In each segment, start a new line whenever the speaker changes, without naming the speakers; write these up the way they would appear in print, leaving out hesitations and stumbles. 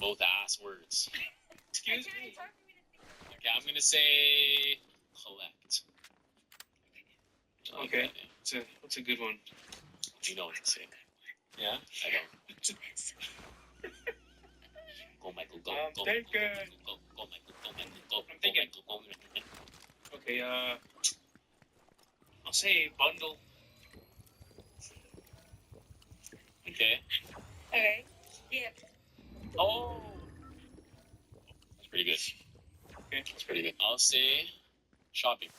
both ass words.
Excuse me?
Okay, I'm gonna say collect.
Okay. What's a good one?
You know what to say.
Yeah?
I don't. Go, Michael, go.
I'm
Go,
thinking.
go, Michael, go, Michael, go.
I'm thinking.
Go, Michael.
Okay, I'll say bundle.
Okay.
Okay. Yeah.
Oh! That's pretty good.
Okay.
That's pretty good. I'll say shopping.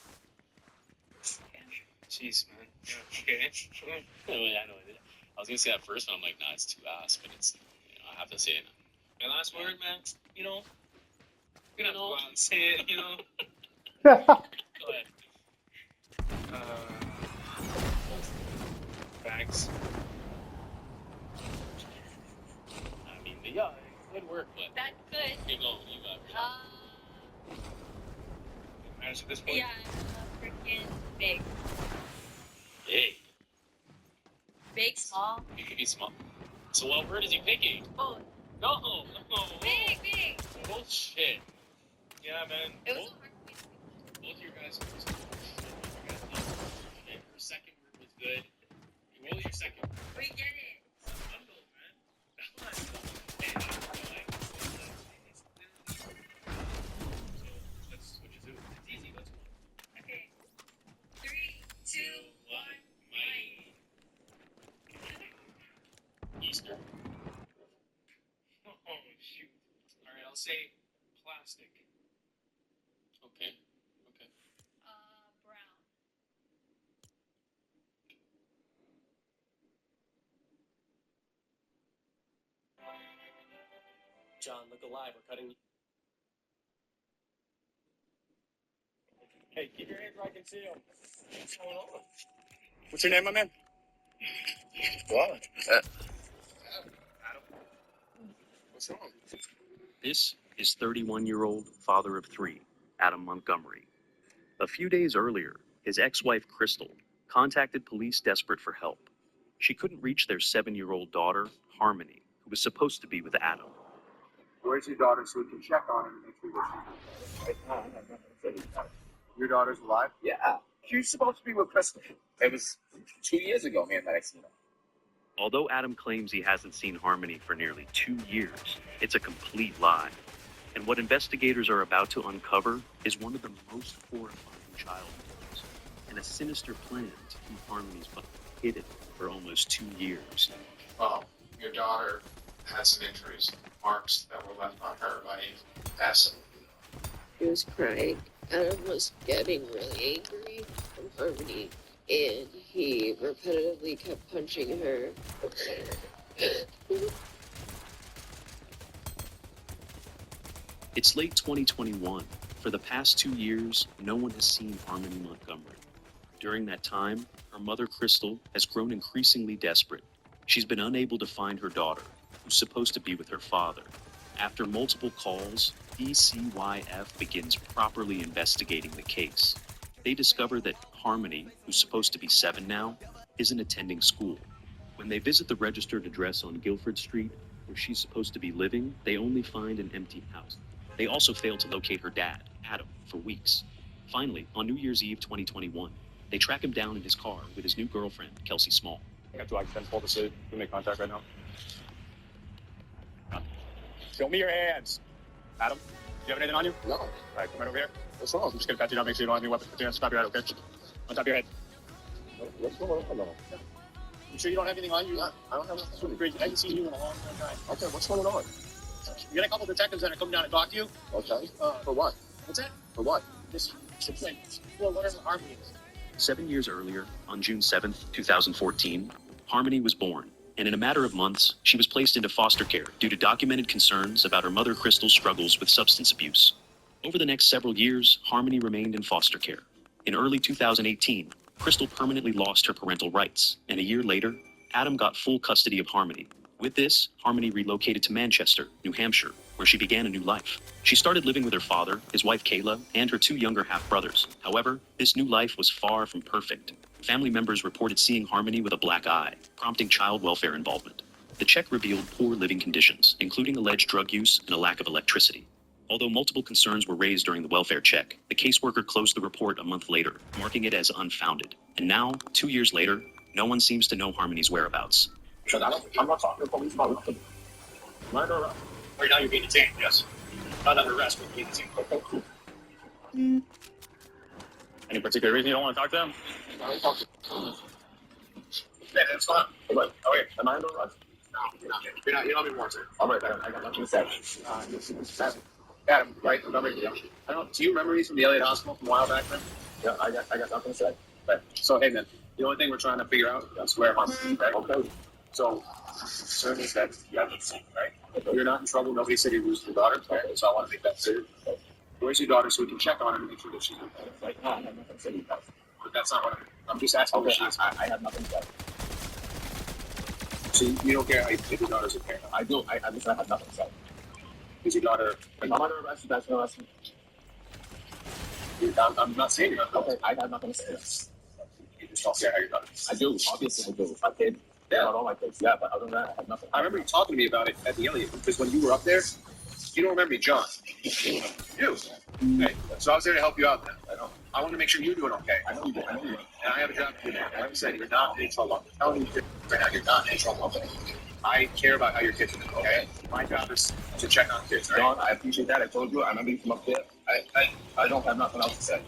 Jeez, man. Yeah. Okay.
Oh, yeah, I know it. I was gonna say that first, but I'm like, nah, it's too ass, but it's, I have to say it.
My last word, man, you know, you're gonna go out and say it, you know.
Go ahead.
Bags.
I mean, yeah, good work, but
That's good.
you go, you got it.
Matters at this point.
Yeah, freaking big.
Hey,
Big, small.
you could be small. So what word is he picking?
Oh,
No.
big, big.
Bullshit.
Yeah, man.
It was so hard for me to
Both of your guys are just okay, her second word was good. What was your second word?
We get it.
Bundle, man. That was hey, that's like, so let's switch it to it's easy, let's go.
Okay. 3, 2, 1.
Mine. Easter.
Oh, shoot. All right, I'll say plastic.
Okay.
Brown.
John, look alive. We're cutting.
Hey, keep your hands where I can see them. What's going on? What's your name, my man? What? Adam. What's wrong?
This is 31-year-old father of 3, Adam Montgomery. A few days earlier, his ex-wife Crystal contacted police desperate for help. She couldn't reach their 7-year-old daughter, Harmony, who was supposed to be with Adam.
Where's your daughter so we can check on her and make sure that she's Your daughter's alive?
Yeah. She was supposed to be with Crystal. It was 2 years ago, man, that I seen her.
Although Adam claims he hasn't seen Harmony for nearly 2 years, it's a complete lie. And what investigators are about to uncover is one of the most horrifying child killers, and a sinister plan to keep Harmony's body hidden for almost 2 years.
Well, your daughter had some injuries, marks that were left on her by acid.
He was crying. Adam was getting really angry from Harmony, and he repetitively kept punching her.
It's late 2021. For the past 2 years, no one has seen Harmony Montgomery. During that time, her mother, Crystal, has grown increasingly desperate. She's been unable to find her daughter, who's supposed to be with her father. After multiple calls, ECYF begins properly investigating the case. They discover that Harmony, who's supposed to be 7 now, isn't attending school. When they visit the registered address on Guilford Street, where she's supposed to be living, they only find an empty house. They also fail to locate her dad, Adam, for weeks. Finally, on New Year's Eve 2021, they track him down in his car with his new girlfriend, Kelsey Small.
I got 2 like 10 to say. We make contact right now. Show me your hands. Adam, do you have anything on you?
No.
All right, come right over here.
What's wrong?
I'm just going to pat you down, make sure you don't have any weapons. Put your hands on top of your head, okay? On top of your head.
What's going on?
You sure you don't have anything on you?
I don't have nothing.
Great. I haven't seen you in a long time.
Okay, what's going on?
You got a couple detectives that are coming down to talk to you.
Okay. For what?
What's that?
For what?
This like, well, whatever Harmony is.
7 years earlier, on June 7th, 2014, Harmony was born, and in a matter of months, she was placed into foster care due to documented concerns about her mother Crystal's struggles with substance abuse. Over the next several years, Harmony remained in foster care. In early 2018, Crystal permanently lost her parental rights, and a year later, Adam got full custody of Harmony. With this, Harmony relocated to Manchester, New Hampshire, where she began a new life. She started living with her father, his wife Kayla, and her 2 younger half-brothers. However, this new life was far from perfect. Family members reported seeing Harmony with a black eye, prompting child welfare involvement. The check revealed poor living conditions, including alleged drug use and a lack of electricity. Although multiple concerns were raised during the welfare check, the caseworker closed the report a month later, marking it as unfounded. And now, 2 years later, no one seems to know Harmony's whereabouts.
I'm not talking to the police about nothing. Right or wrong?
Right now you're being detained, yes. Not under arrest, but being detained.
Okay, cool.
Any particular reason you don't want to talk to them?
Yeah, that's fine.
But, okay, am I under arrest?
No, you're not. You're not being warranted. All right, I got nothing to say. Adam, right? Remember? I don't. Do you remember me from the Elliott Hospital from a while back, man?
Yeah, I got nothing to say.
Right. So hey, man, the only thing we're trying to figure out is where Harmony is, right?
Okay.
So, certainly that you have to see, right? You're not in trouble. Nobody said you lose your daughter, okay? So I want to make that clear. Where's your daughter so we can check on her and make sure that she's okay?
Right now, I have nothing to say.
But that's not what I'm just asking.
Okay,
Where she is.
I have nothing to say.
So you don't care if your daughter's okay?
I do. I have nothing to say.
Is your daughter?
If I'm under arrest, you guys can arrest me.
I'm not saying you're not.
Okay, I have nothing to say.
You just don't care how your daughter is.
I do. Obviously, I do. My kid.
Yeah.
Not all my kids. Yeah, but other than that, I have nothing.
I remember you talking to me about it at the Elliott because when you were up there, you don't remember me, John. You do. Okay. So I was there to help you out then. I want to make sure you're doing okay.
I know you do. I know you do.
And I have a job to do now. Like I said, you're not in trouble. I'm telling you right now, you're not in trouble. Okay. I care about how your kids are doing, okay? My job is to check on kids, right?
John, I appreciate that. I told you. I remember you from up there. I don't have nothing else to say.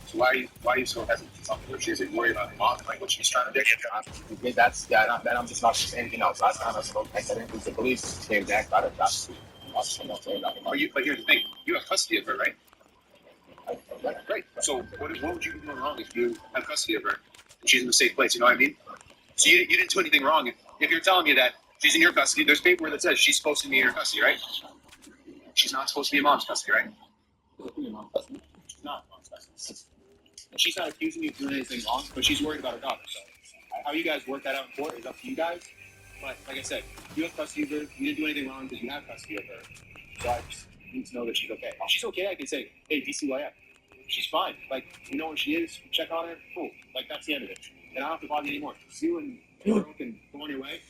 So why are you so hesitant to tell me what she is? Are you worried about her mom and like what she's trying to do?
Okay, that's I'm just not saying anything else. Last time I spoke, I said anything to the police. Came back, got it. That's I'm not saying nothing.
But here's the thing: you have custody of her, right?
Right.
Right. So what would you be doing wrong if you have custody of her and she's in a safe place? You know what I mean? So you didn't do anything wrong. If you're telling me that she's in your custody, there's paperwork that says she's supposed to be in your custody, right? She's not supposed to be in mom's custody, right?
She's not mom's custody.
She's not accusing you of doing anything wrong, but she's worried about her daughter. So how you guys work that out in court is up to you guys. But like I said, you have custody of her. You didn't do anything wrong because you have custody of her. So I just need to know that she's okay. If she's okay, I can say, hey, DCYF. She's fine. Like, you know where she is. Check on her. Cool. Like, that's the end of it. And I don't have to bother you anymore. You and Carol can go on your way.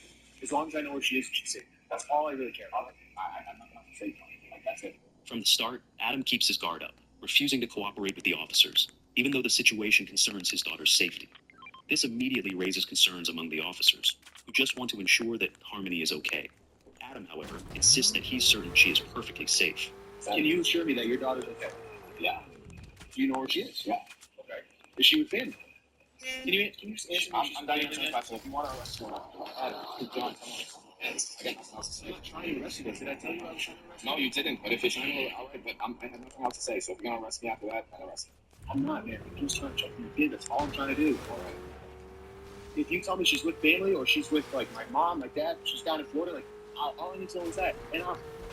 As long as I know where she is, she's safe. That's all I really care about. I have nothing else to say. Like, that's it.
From the start, Adam keeps his guard up, refusing to cooperate with the officers, even though the situation concerns his daughter's safety. This immediately raises concerns among the officers, who just want to ensure that Harmony is okay. Adam, however, insists that he's certain she is perfectly safe.
Can you assure me that your daughter's okay?
Yeah.
Do you know where she is?
Yeah.
Okay. Is she with family? Can you just answer me?
I'm not answering the question. If you want to arrest me, John, come on. I got nothing else to say.
I'm not trying to arrest you. Did I tell you I was trying to arrest you?
No, you didn't. But if you're trying to, all right, but I have nothing else to say. So if you're gonna arrest me after that, then arrest me.
I'm not, man. I'm just trying to check on your kid. That's all I'm trying to do. All right. If you tell me she's with family or she's with like my mom, my dad, she's down in Florida, like all I need to know is that. And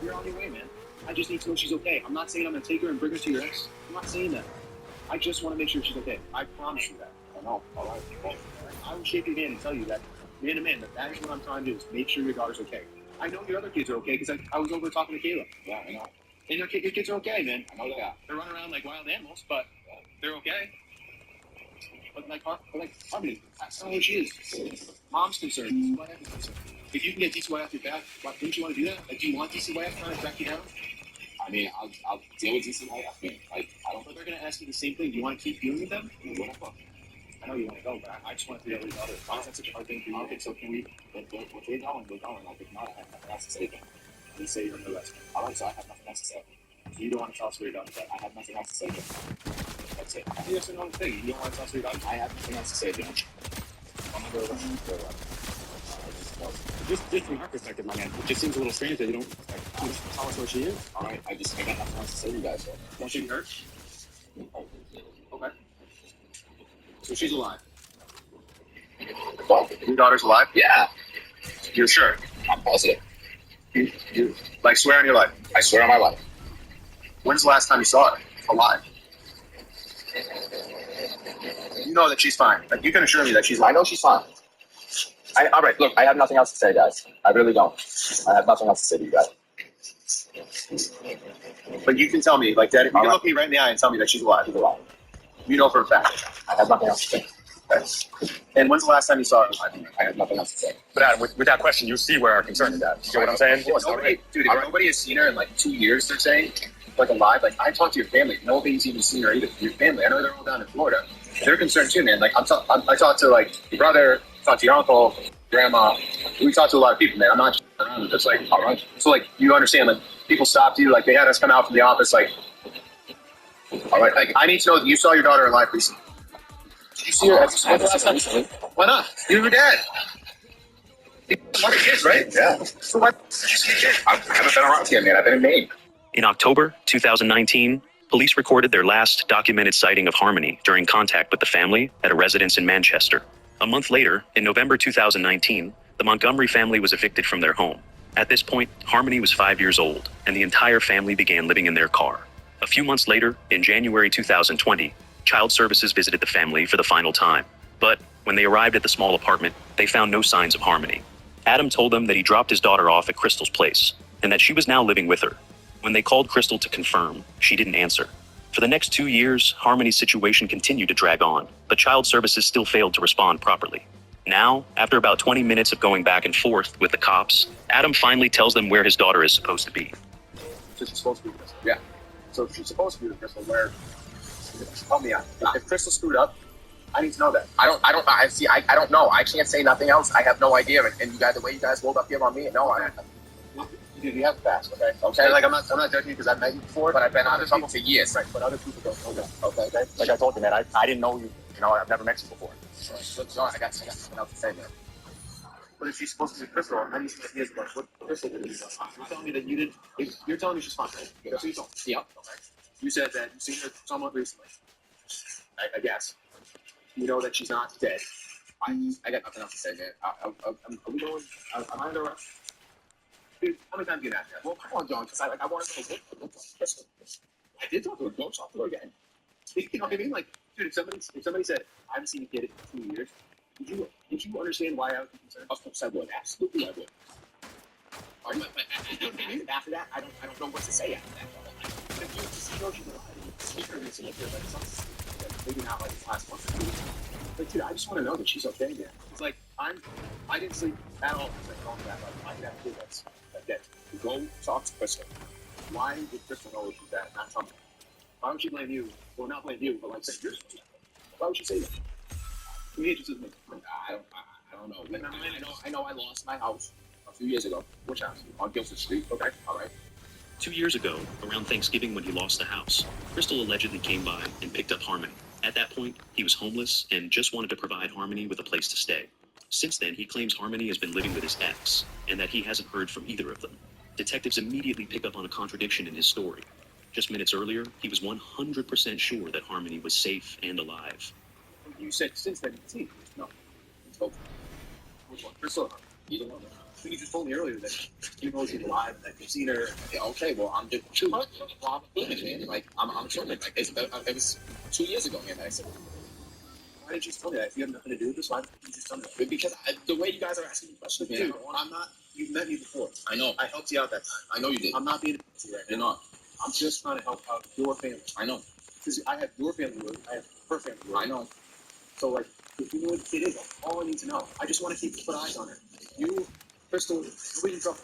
you're on your way, man. I just need to know she's okay. I'm not saying I'm gonna take her and bring her to your ex. I'm not saying that. I just want to make sure she's okay. I promise you that.
I know. All right.
I will shake your hand and tell you that, man to man, that is what I'm trying to do, is make sure your daughter's okay. I know your other kids are okay because I was over talking to Kayla.
Yeah, I know.
And your kids are okay, man.
I know they are.
They're running around like wild animals, but they're okay. But Harmony, that's not what she is. Mom's concerned. DCYF is concerned. If you can get DCYF off your back, why didn't you want to do that? Like, do you want DCYF trying to track you down?
I mean, I'll deal with DCYF. I mean, I don't.
But they're gonna ask you the same thing. Do you want to keep dealing with them?
Whatever.
I know you want to go, but I just want to figure out what your daughter is. Why is that such a hard thing for you? Okay, so can we?
If we're going, we're going. Like, if not, I have nothing else to say.
You say you're in the rest.
All right, so I have nothing else to say.
You don't want to tell us where your daughter's at.
I have nothing else to say. That's it.
I think that's another thing. You don't want to tell us where your daughter's at.
I have nothing else to say, John. I'm gonna go around.
Just from our perspective, my man, it just seems a little strange that you don't tell us where she is.
All right, I got nothing else to say to you guys.
Won't she hurt? Okay. So she's alive. Your daughter's alive?
Yeah,
You're sure?
I'm positive.
You like swear on your life.
I swear on my life.
When's the last time you saw her alive? You know that she's fine. Like, you can assure me that she's
I
alive.
know she's fine. All right, look, I have nothing else to say, guys. I really don't. I have nothing else to say to you guys.
But you can tell me, like, Dad, if you can look me right in the eye and tell me that she's alive.
She's alive.
You know for a fact.
I have nothing else to say. And when's the last time you saw her? I have nothing else to say.
But Adam, with that question, you see where our concern is at. You know what I'm saying?
Nobody, dude, if nobody has seen her in like 2 years, they're saying, like alive. Like I talked to your family. Nobody's even seen her either. Your family. I know they're all down in Florida. They're concerned too, man. Like I talked to like your brother, talked to your uncle, grandma. We talked to a lot of people, man. I'm not just like, all right. So like you understand, like people stopped you, like they had us come out from the office, like, all right, like I need to know that you saw your daughter alive recently. Did you see her? When's the last time? Why not? You're your dad. You want kids, right?
Yeah.
So why did you see your kid? I haven't been around here, man. I've been in Maine.
In October 2019, police recorded their last documented sighting of Harmony during contact with the family at a residence in Manchester. A month later, in November 2019, the Montgomery family was evicted from their home. At this point, Harmony was 5 years old, and the entire family began living in their car. A few months later, in January 2020, Child Services visited the family for the final time. But when they arrived at the small apartment, they found no signs of Harmony. Adam told them that he dropped his daughter off at Crystal's place, and that she was now living with her. When they called Crystal to confirm, she didn't answer. For the next 2 years, Harmony's situation continued to drag on, but Child Services still failed to respond properly. Now, after about 20 minutes of going back and forth with the cops, Adam finally tells them where his daughter is supposed to be.
So she's supposed to be with Crystal. Yeah. So if she's supposed to be with Crystal, where? Help me out. If Crystal screwed up, I need to know that. I don't know. I can't say nothing else. I have no idea. And you guys, the way you guys rolled up here on me, no, you have fast, okay? Okay, like I'm not judging you because I've met you before, but I've been out of trouble for years. Right, but other people don't know that. Okay.
Like I told you, man, I didn't know you. You know, I've never met you before.
So, I got something else to say, man. But if she's supposed to be Crystal, how many years ago? What Crystal did you do? You're telling me that you didn't. You're telling me she's fine, right? That's what you told me. Yeah. Okay. You said that you've seen her somewhat recently. I guess. You know that she's not dead. I got nothing else to say, man. Are we going? Am I under arrest? Dude, how many times do you ask that? Well, come on, John, because I want to know what Crystal. I did talk to her. Don't talk to her again. You know what I mean? Like, dude, if somebody said, I haven't seen a kid in 2 years, would you understand why I would be concerned? Of course I would. Absolutely I would. After that, I don't know what to say after that. If you know she's alive, speak her into like maybe not like this last month. But dude, I just want to know that she's okay, man. It's like I didn't sleep at all. It's like all that. Like I got a kid that's dead. Go talk to Crystal. Why did Crystal know she's dead? Not tell me. Why would she blame you? Well, not blame you, but like say you're. Why would she say that? To me, it just doesn't make sense. I don't know. Like, I know I lost my house a few years ago. Which house? On Guilford Street. Okay, all right.
2 years ago, around Thanksgiving when he lost the house, Crystal allegedly came by and picked up Harmony. At that point, he was homeless and just wanted to provide Harmony with a place to stay. Since then, he claims Harmony has been living with his ex, and that he hasn't heard from either of them. Detectives immediately pick up on a contradiction in his story. Just minutes earlier, he was 100% sure that Harmony was safe and alive.
You said since then you've seen her. No. It's both. Which one? Crystal or Harmony? Either one. You just told me earlier that you know she's alive, that you've seen her. Yeah, okay, well, I'm just true. Well, man. Like, I'm sure. Like, it was 2 years ago, man, that I said. Why didn't you just tell me that? If you have nothing to do with this, why didn't you just tell me that? Because the way you guys are asking me questions, man. Dude, I'm not. You've met me before. I know. I helped you out that time. I know you did. I'm not being a pussy right now. You're not. I'm just trying to help out your family. I know. Because I have your family work. I have her family work. I know. So, like, if you know what the kid is, that's all I need to know. I just want to put eyes on her. You, Crystal, nobody in trouble.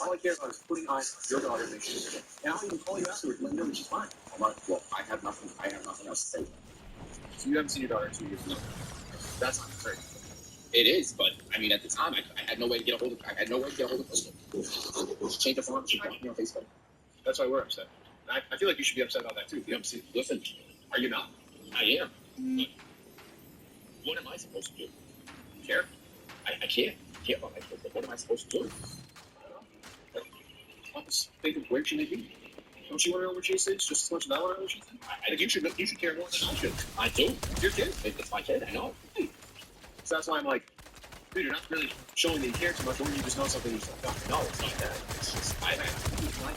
All I care about is putting eyes on your daughter and making sure. And I'll even call you afterwards and let you know that she's fine. Well, I have nothing else to say. So you haven't seen your daughter in 2 years. That's not fair. It is, but I mean, at the time, I had no way to get a hold of. I had no way to get a hold of Crystal. She changed her phone. She blocked me on Facebook. That's why we're upset. I feel like you should be upset about that too. You haven't seen. Listen, are you not? I am. But what am I supposed to do? Care? I can't. Care about my kids. What am I supposed to do? I don't know. Just think of where she may be. Don't you want to know where she is just as much as I want to know where she is? I think you should care more than I should. I do. It's your kid. It's my kid. I know. So that's why I'm like, dude, you're not really showing that you care too much, or you just know something you just don't. No, it's not that. It's just, my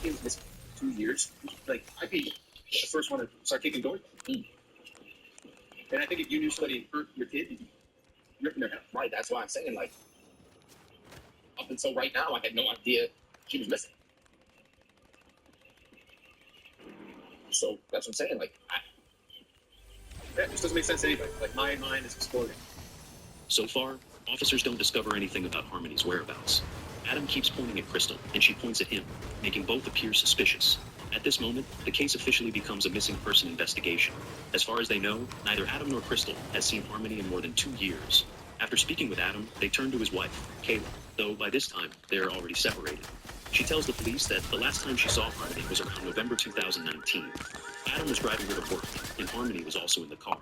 kid was missing 2 years. Like, I'd be the first one to start kicking going. And I think if you knew somebody hurt your kid, you'd be ripping their head. Right, that's why I'm saying, like, up until right now, I had no idea she was missing. So that's what I'm saying. Like,
It just doesn't make sense to anybody. Like, my mind is exploding.
So far, officers don't discover anything about Harmony's whereabouts. Adam keeps pointing at Crystal, and she points at him, making both appear suspicious. At this moment, the case officially becomes a missing person investigation. As far as they know, neither Adam nor Crystal has seen Harmony in more than 2 years. After speaking with Adam, they turn to his wife, Kayla, though by this time, they are already separated. She tells the police that the last time she saw Harmony was around November 2019. Adam was driving her to work, and Harmony was also in the car.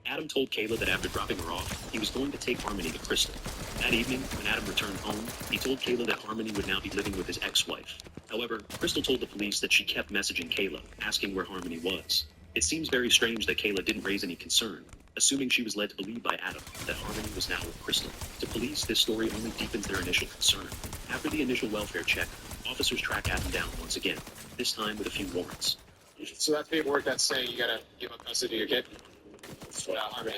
Adam told Kayla that after dropping her off, he was going to take Harmony to Crystal. That evening, when Adam returned home, he told Kayla that Harmony would now be living with his ex-wife. However, Crystal told the police that she kept messaging Kayla, asking where Harmony was. It seems very strange that Kayla didn't raise any concern, assuming she was led to believe by Adam that Harmony was now with Crystal. To police, this story only deepens their initial concern. After the initial welfare check, officers track Adam down once again, this time with a few warrants.
So that's paperwork that's saying you gotta give up custody of your kid? Harmony.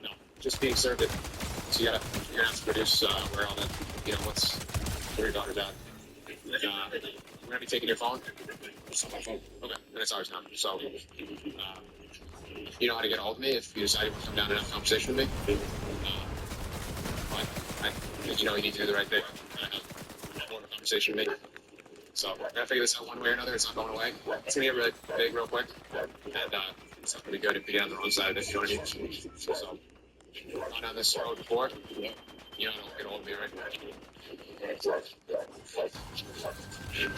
No, just being served it. So you're gonna have to produce where all the, where your daughter's at. We're gonna be taking your phone. It's on my phone. Okay, and it's ours now. So, you know how to get a hold of me if you decide you want to come down and have a conversation with me. But you need to do the right thing. Have a conversation with me. So we're gonna figure this out one way or another. It's not going away. It's gonna get really big real quick, and it's not gonna be good if you get on the wrong side of it. You know what I mean? So I've gone down this road before. You know, don't get a hold of me, right?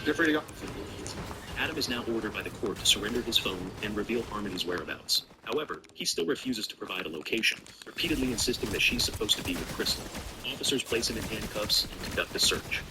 You're free to go.
Adam is now ordered by the court to surrender his phone and reveal Harmony's whereabouts. However, he still refuses to provide a location, repeatedly insisting that she's supposed to be with Crystal. Officers place him in handcuffs and conduct a search.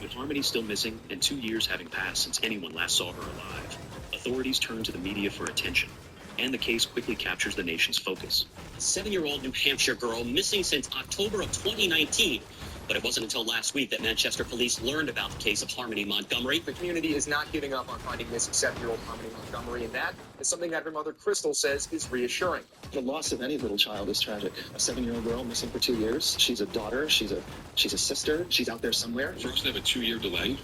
With Harmony still missing and 2 years having passed since anyone last saw her alive, authorities turn to the media for attention, and the case quickly captures the nation's focus.
A 7-year-old New Hampshire girl missing since October of 2019. But it wasn't until last week that Manchester police learned about the case of Harmony Montgomery.
The community is not giving up on finding missing 7-year-old Harmony Montgomery, and that is something that her mother, Crystal, says is reassuring.
The loss of any little child is tragic. A 7-year-old girl missing for 2 years. She's a daughter. She's a sister. She's out there somewhere.
For us to have a 2-year delay,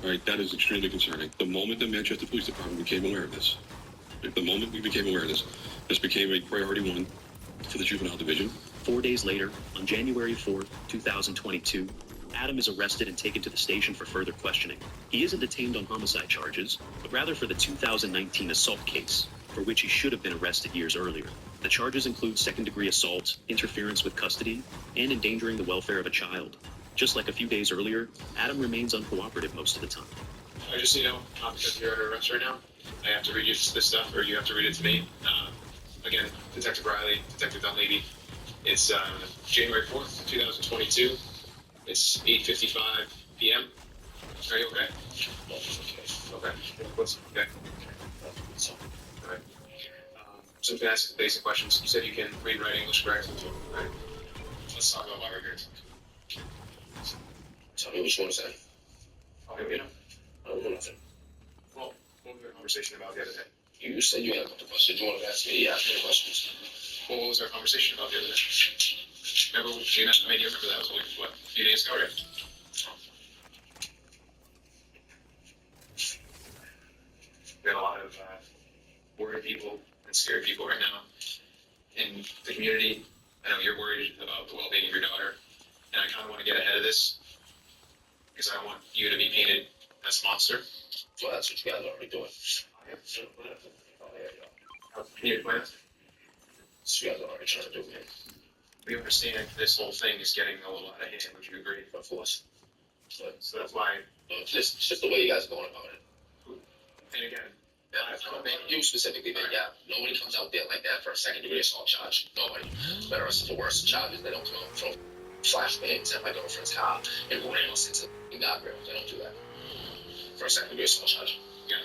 all right, that is extremely concerning. The moment the Manchester Police Department became aware of this, the moment we became aware of this became a priority one for the Juvenile Division.
4 days later, on January 4th, 2022, Adam is arrested and taken to the station for further questioning. He isn't detained on homicide charges, but rather for the 2019 assault case, for which he should have been arrested years earlier. The charges include second-degree assault, interference with custody, and endangering the welfare of a child. Just like a few days earlier, Adam remains uncooperative most of the time.
I just, not because you're under arrest right now, I have to read you this stuff, or you have to read it to me. Again, Detective Riley, Detective Dunleavy. It's January 4th, 2022. It's 8:55 p.m. Are you okay? Okay. What's okay? All right. So I'm going to ask basic questions. You said you can read and write English, correct? All right. Let's talk about why we're here.
Tell me what you want to say.
Okay,
I don't know nothing.
Well, what was our conversation about the other day?
You said you had a couple questions you wanted to ask me. Yeah, I have questions.
Well, what was our conversation about the other day? Remember, you remember that was like, what, a few days ago, right? We have a lot of worried people and scared people right now in the community. I know you're worried about the well-being of your daughter, and I kind of want to get ahead of this because I don't want you to be painted as a monster.
Well, that's what you guys are already doing.
Can you explain it?
That's what you guys are already trying to do, man.
We understand this whole thing is getting a little out of hand. Would you agree?
Of course. But,
So that's why,
it's just the way you guys are going about it.
and again,
You specifically, man, yeah. Nobody comes out there like that for a second-degree assault charge. Nobody. Better us for worse charges. They don't come out throw flashbangs at my girlfriend's car and run else into the guardrails. They don't do that. For a second-degree assault charge.
yeah,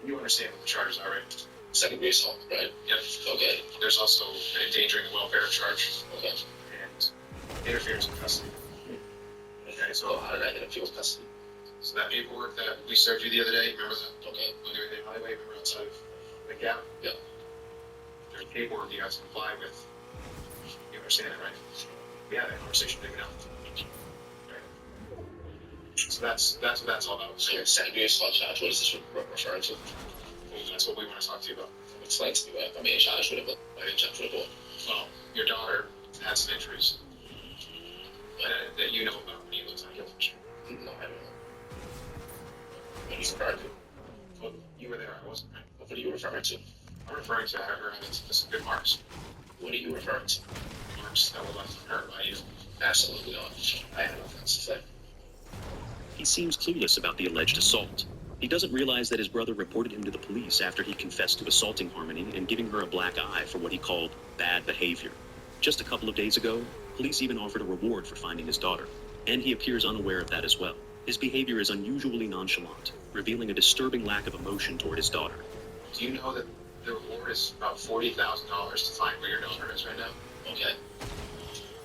you understand what the charges are, right?
Second-degree assault, right?
Yep.
Okay.
There's also an endangering the welfare charge
Okay.
and interference with custody. Okay,
So how did I interfere with custody?
so that paperwork that we served you the other day, remember that?
Okay.
When they were the highway, remember outside of the gap?
Yeah.
There's paperwork you have to comply with understand it, right? We had that conversation, didn't we? So that's what that's all about.
So you're secondary assault charge. What is this referring to?
That's what we want to talk to you about.
Explain to me what I'm being charged with. I'm being charged with what?
Well, your daughter had some injuries that you know about when you looked on Guilford Street.
No, I don't know. What are you referring to?
Well, you were there, I wasn't, right?
What are you referring to?
I'm referring to her having some good marks.
What are you referring to?
Marks that were left on her by you.
Absolutely not. I have nothing else to say.
He seems clueless about the alleged assault. He doesn't realize that his brother reported him to the police after he confessed to assaulting Harmony and giving her a black eye for what he called bad behavior. Just a couple of days ago, police even offered a reward for finding his daughter, and he appears unaware of that as well. His behavior is unusually nonchalant, revealing a disturbing lack of emotion toward his daughter.
Do you know that the reward is about $40,000 to find where your daughter is right now?
Okay.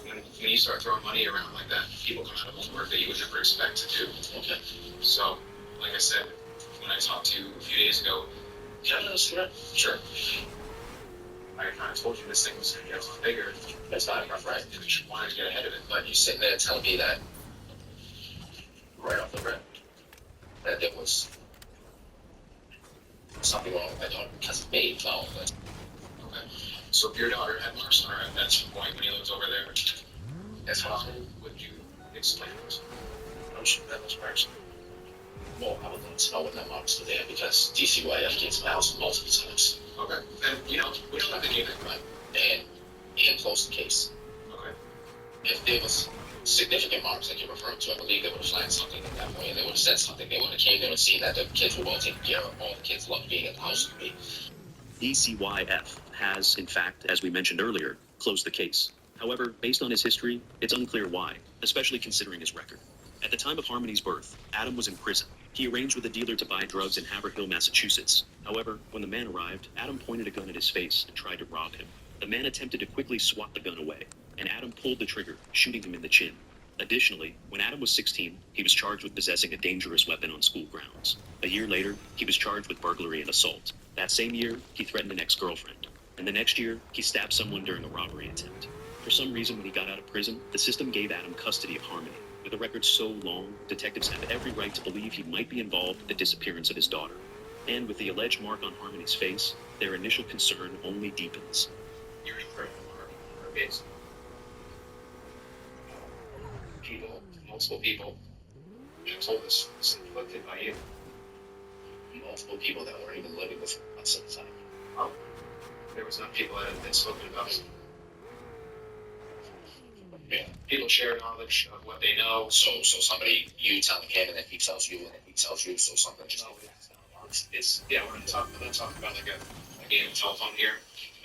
When you start throwing money around like that, people come out of homework that you would never expect to do.
Okay.
So, like I said, when I talked to you a few days ago,
Can I ask that?
sure. I kind of told you this thing was going to get a lot bigger.
That's not enough, right?
And you wanted to get ahead of it.
But you sitting there telling me that right off the rip that there was something wrong with my daughter because of me. No, but
Okay. So if your daughter had marks on her at that point when you lived over there,
that's
how
fine.
would you explain this?
I'm sure that was worse. Well, I would like to know when that marks were there because DCYF came to my house multiple times.
Okay. And, you know, we don't have to give it, right?
And close the case.
Okay.
If there was significant marks that you're referring to, I believe they would have flagged something at that point and they would have said something. They would have came there and seen that the kids were well taken care of. All the kids loved being at the house with me.
DCYF has, in fact, as we mentioned earlier, closed the case. However, based on his history, it's unclear why, especially considering his record. At the time of Harmony's birth, Adam was in prison. He arranged with a dealer to buy drugs in Haverhill, Massachusetts. However, when the man arrived, Adam pointed a gun at his face and tried to rob him. The man attempted to quickly swat the gun away, and Adam pulled the trigger, shooting him in the chin. Additionally, when Adam was 16, he was charged with possessing a dangerous weapon on school grounds. A year later, he was charged with burglary and assault. That same year, he threatened an ex-girlfriend. And the next year, he stabbed someone during a robbery attempt. For some reason, when he got out of prison, the system gave Adam custody of Harmony. With a record so long, detectives have every right to believe he might be involved in the disappearance of his daughter. And with the alleged mark on Harmony's face, their initial concern only deepens.
You're referring to her case. People, multiple people, have told us this inflicted by you.
Multiple people that weren't even living with us at the time.
Oh, there was not people that had been spoken about.
Yeah.
People share knowledge of what they know.
So somebody, you telling him and then he tells you and then he tells you, so something just.
It's yeah, we're not talking about like a game of telephone here.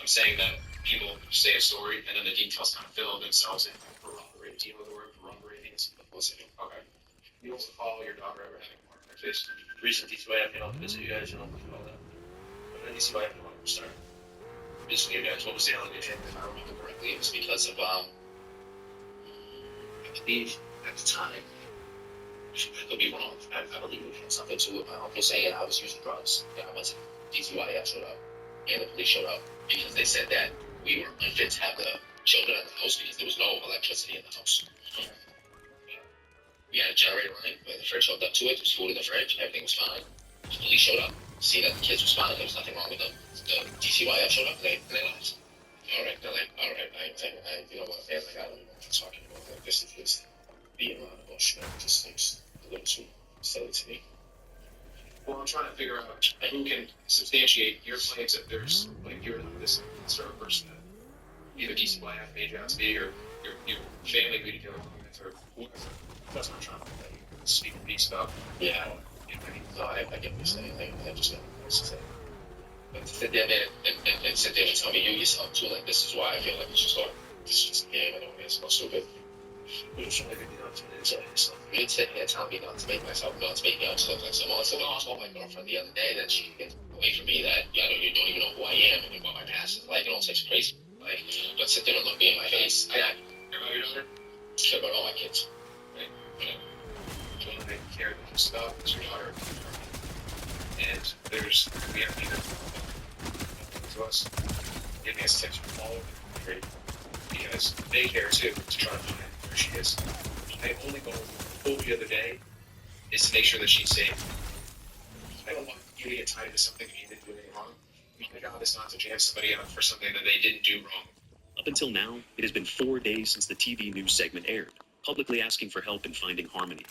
I'm saying that people say a story and then the details kind of fill themselves in. Corroborate. Do you know the word corroborate means?
What's it?
Okay. You also follow your daughter ever having a mark on her face?
Recent DCYF came out to visit you guys and all that. But then DCYF didn't want to start. Basically, you guys, what was the allegation?
If I remember correctly, it was because of I believe at the time, I could be wrong. I believe it had something to it. My uncle saying I was using drugs. Yeah, I wasn't. DCYF showed up, and the police showed up because they said that we were unfit to have the children at the house because there was no electricity in the house. We had a generator running, but the fridge hooked up to it. There was food in the fridge. Everything was fine. The police showed up, see that the kids was fine. There was nothing wrong with them. The DCYF showed up, and they left. All right, they're like, all right, I you know what, man, like, I don't even know what I'm talking about. Like, this is just being around the bush, man. This seems a little too silly to me.
Well, I'm trying to figure out who can substantiate your claims that there's, like, you're not this sort of person that either DCYF made you out to be, or your family made you with, or whoever. That's what I'm trying to speak to peace about.
Yeah. No, I get what you're saying. I just don't know what to say. But to sit there and sit there and tell me you yourself too, like, this is why I feel like it's just like, this is just a game. I don't think it's so stupid.
You're trying to get out to the inside yourself.
You didn't sit here telling me not to make myself, not to make me out to look like someone. I said, well, I told my girlfriend the other day that she gets away from me, that you don't even know who I am and what my past is like and all types of crazy. Like, but sit there and look me in my face.
Care about your daughter?
Care about all my kids.
Right? You want to take care of your stuff, it's your daughter. And we have people to us, giving us tips from all over the country
because they care too to try to find where she is. My only goal over the other day is to make sure that she's safe. I don't want you to get tied to something that you didn't do anything wrong. My job is not to jam somebody up for something that they didn't do wrong.
Up until now, it has been 4 days since the TV news segment aired, publicly asking for help in finding Harmony.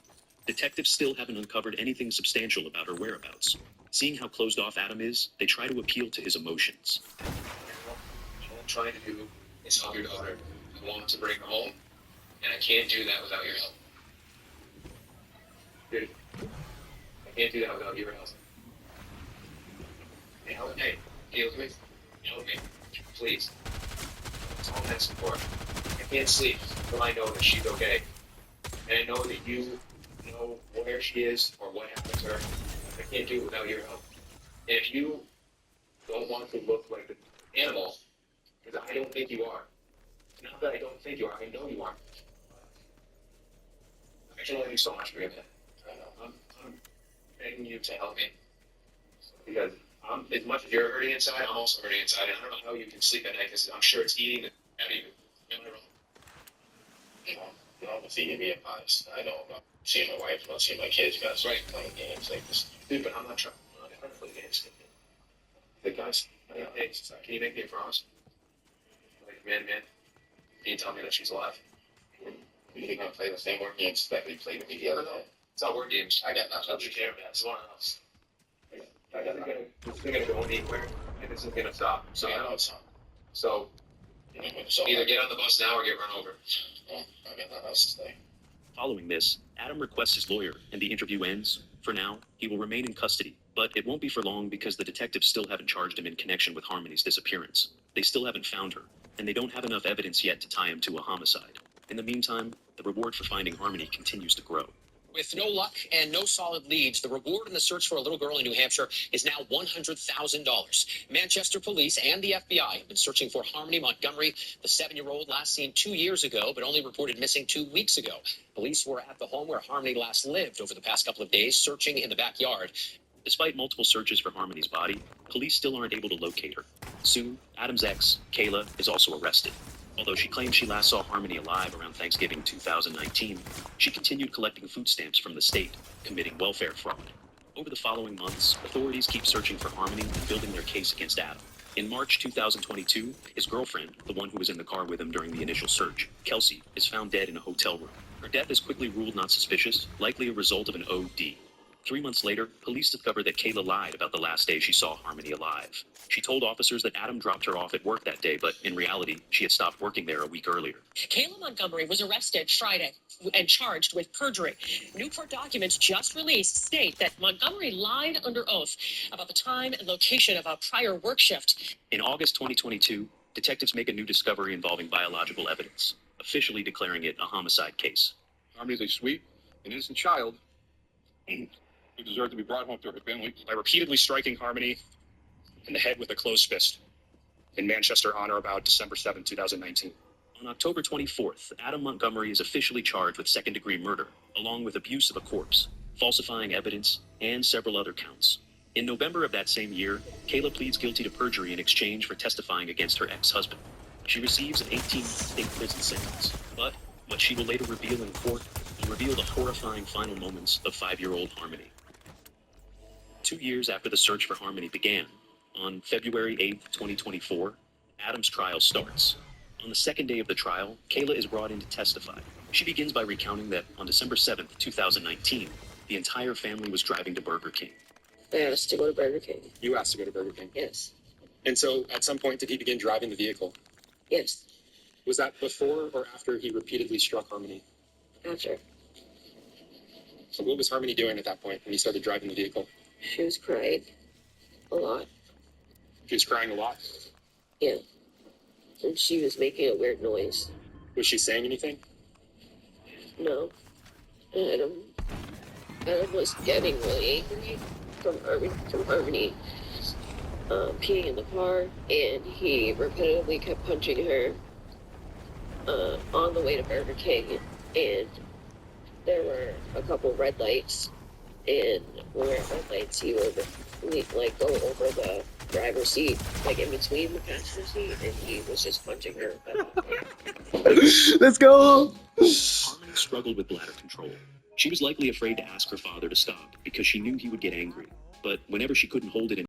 Detectives still haven't uncovered anything substantial about her whereabouts. Seeing how closed off Adam is, they try to appeal to his emotions.
All I'm trying to do is help your daughter. I want to bring her home, and I can't do that without your help. Dude, I can't do that without your help. Hey, help me. Can you look at me? Help me. Please. That's all I'm asking for. I can't sleep until I know that she's okay. And I know that you know where she is or what happened to her. I can't do it without your help. And if you don't want to look like an animal, because I don't think you are. Not that I don't think you are, I know you are. I can only do so much for you, man. I know. I'm begging you to help me. Because as much as you're hurting inside, I'm also hurting inside. And I don't know how you can sleep at night, because I'm sure it's eating at you. Am I wrong? You know, with eating me advice. I know about seeing my wife, about seeing my kids, you guys playing games like this. Dude, but I'm not trying to play games. The guys, hey, can you make me a promise? Like, man, can you tell me that she's alive? You think I play the same word games that we played with me the other day? It's not word games. I got nothing. Don't you care, man? It's one else. It's gonna go anywhere, and this isn't gonna stop. So I know it's not. So either get on the bus now or get run over. Well, I got nothing else to say.
Following this, Adam requests his lawyer, and the interview ends. For now, he will remain in custody, but it won't be for long because the detectives still haven't charged him in connection with Harmony's disappearance. They still haven't found her, and they don't have enough evidence yet to tie him to a homicide. In the meantime, the reward for finding Harmony continues to grow.
With no luck and no solid leads, the reward in the search for a little girl in New Hampshire is now $100,000. Manchester police and the FBI have been searching for Harmony Montgomery, the 7-year-old last seen 2 years ago, but only reported missing 2 weeks ago. Police were at the home where Harmony last lived over the past couple of days, searching in the backyard.
Despite multiple searches for Harmony's body, police still aren't able to locate her. Soon, Adam's ex, Kayla, is also arrested. Although she claims she last saw Harmony alive around Thanksgiving 2019, she continued collecting food stamps from the state, committing welfare fraud. Over the following months, authorities keep searching for Harmony and building their case against Adam. In March 2022, his girlfriend, the one who was in the car with him during the initial search, Kelsey, is found dead in a hotel room. Her death is quickly ruled not suspicious, likely a result of an OD. 3 months later, police discovered that Kayla lied about the last day she saw Harmony alive. She told officers that Adam dropped her off at work that day, but in reality, she had stopped working there a week earlier.
Kayla Montgomery was arrested Friday and charged with perjury. New court documents just released state that Montgomery lied under oath about the time and location of a prior work shift.
In August 2022, detectives make a new discovery involving biological evidence, officially declaring it a homicide case.
Harmony is a sweet and innocent child who deserved to be brought home to her family.
By repeatedly striking Harmony in the head with a closed fist in Manchester on or about December 7, 2019.
On October 24th, Adam Montgomery is officially charged with second-degree murder, along with abuse of a corpse, falsifying evidence, and several other counts. In November of that same year, Kayla pleads guilty to perjury in exchange for testifying against her ex-husband. She receives an 18-month state prison sentence, but what she will later reveal in court will reveal the horrifying final moments of 5-year-old Harmony. 2 years after the search for Harmony began, on February 8, 2024, Adam's trial starts. On the second day of the trial, Kayla is brought in to testify. She begins by recounting that on December 7, 2019, the entire family was driving to Burger King.
I asked to go to Burger King.
You asked to go to Burger King?
Yes.
And so at some point, did he begin driving the vehicle?
Yes.
Was that before or after he repeatedly struck Harmony?
After.
So what was Harmony doing at that point when he started driving the vehicle?
She was crying a lot.
She was crying a lot?
Yeah. And she was making a weird noise.
Was she saying anything?
No. Adam was getting really angry from Harmony peeing in the car, and he repetitively kept punching her on the way to Burger King, and there were a couple red lights, and when we're at red lights, he would go over the driver's seat, like in between the passenger seat, and he was just punching her.
Let's go.
Harmony struggled with bladder control. She was likely afraid to ask her father to stop because she knew he would get angry. But whenever she couldn't hold it in